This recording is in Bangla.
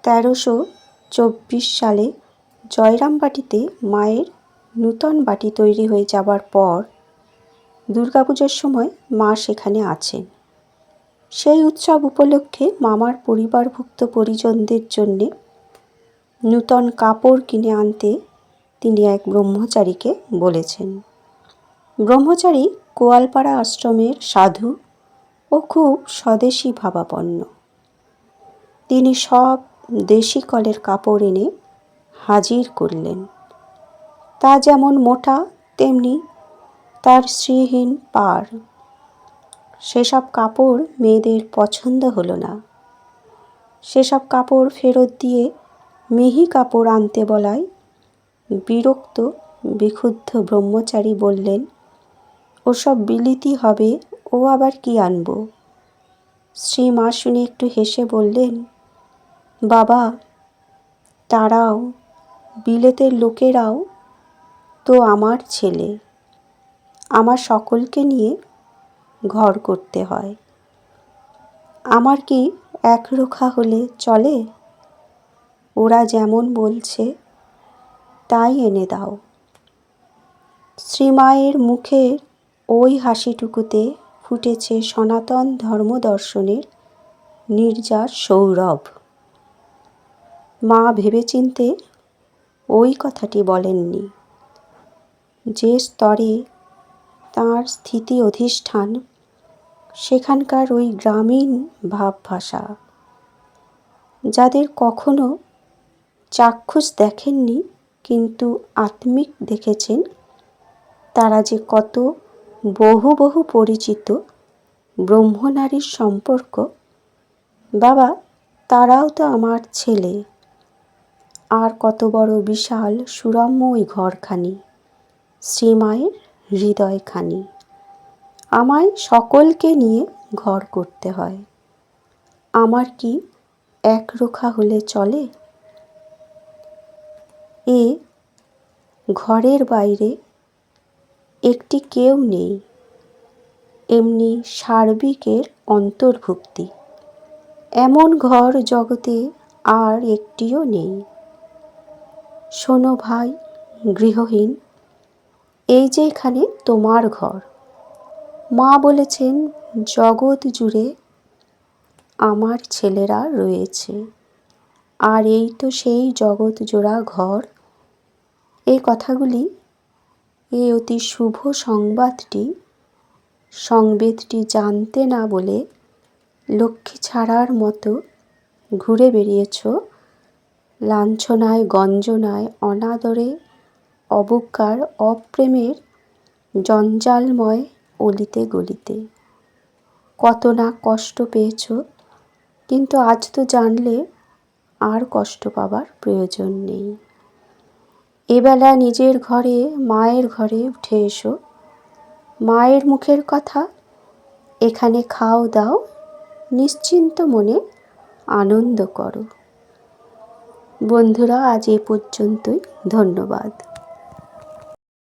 1324 সালে জয়রামবাটিতে মায়ের নূতন বাটি তৈরি হয়ে যাবার পর দুর্গাপুজোর সময় মা সেখানে আছেন। সেই উৎসব উপলক্ষে মামার পরিবারভুক্ত পরিজনদের জন্যে নূতন কাপড় কিনে আনতে তিনি এক ব্রহ্মচারীকে বলেছেন। ব্রহ্মচারী গোয়ালপাড়া আশ্রমের সাধু ও খুব স্বদেশী ভাবাপন্ন। তিনি সব দেশি কলের কাপড় এনে হাজির করলেন। তা যেমন মোটা তেমনি তার শ্রীহীন পাড়। সেসব কাপড় মেয়েদের পছন্দ হলো না। সেসব কাপড় ফেরত দিয়ে মিহি কাপড় আনতে বলায় বিরক্ত বিক্ষুব্ধ ব্রহ্মচারী বললেন, ওসব বিলিতি হবে, ও আবার কি আনব? শ্রীমা শুনে একটু হেসে বললেন, বাবা, তারাও, বিলেতের লোকেরাও তো আমার ছেলে। আমার সকলকে নিয়ে ঘর করতে হয়। আমার কি একরোখা হলে চলে? ওরা যেমন বলছে তাই এনে দাও। শ্রীমায়ের মুখের ওই হাসিটুকুতে ফুটেছে সনাতন ধর্মদর্শনের নির্যাস সৌরভ। মা ভেবেচিন্তে ওই কথাটি বলেননি। যে স্তরে তাঁর স্থিতি অধিষ্ঠান, সেখানকার ওই গ্রামীণ ভাবভাষা, যাদের কখনো চাক্ষুষ দেখেননি কিন্তু আত্মিক দেখেছেন, তারা যে কত বহু বহু পরিচিত ব্রহ্মনারীর সম্পর্ক। বাবা, তারাও তো আমার ছেলে। আর কত বড় বিশাল সুরম্য ওই ঘরখানি, শ্রীমায়ের হৃদয়খানি। আমায় সকলকে নিয়ে ঘর করতে হয়। আমার কি একরোখা হলে চলে? এ ঘরের বাইরে একটি কেউ নেই, এমনি সার্বিকের অন্তর্ভুক্তি। এমন ঘর জগতে আর একটিও নেই। শোনো ভাই গৃহহীন, এই যে এখানে তোমার ঘর। মা বলেছেন জগৎ জুড়ে আমার ছেলেরা রয়েছে, আর এই তো সেই জগৎ জোড়া ঘর। এই কথাগুলি, এই অতি শুভ সংবেদটি জানতে না বলে লক্ষ্মী ছাড়ার মতো ঘুরে বেরিয়েছ লাঞ্ছনায়, গঞ্জনায়, অনাদরে, অবজ্ঞার, অপ্রেমের জঞ্জালময় অলিতে গলিতে। কত না কষ্ট পেয়েছ, কিন্তু আজ তো জানলে আর কষ্ট পাবার প্রয়োজন নেই। এবেলা নিজের ঘরে, মায়ের ঘরে উঠে এসো। মায়ের মুখের কথা এখানে খাও দাও, নিশ্চিন্ত মনে আনন্দ করো। বন্ধুরা, আজ এ পর্যন্তই। ধন্যবাদ।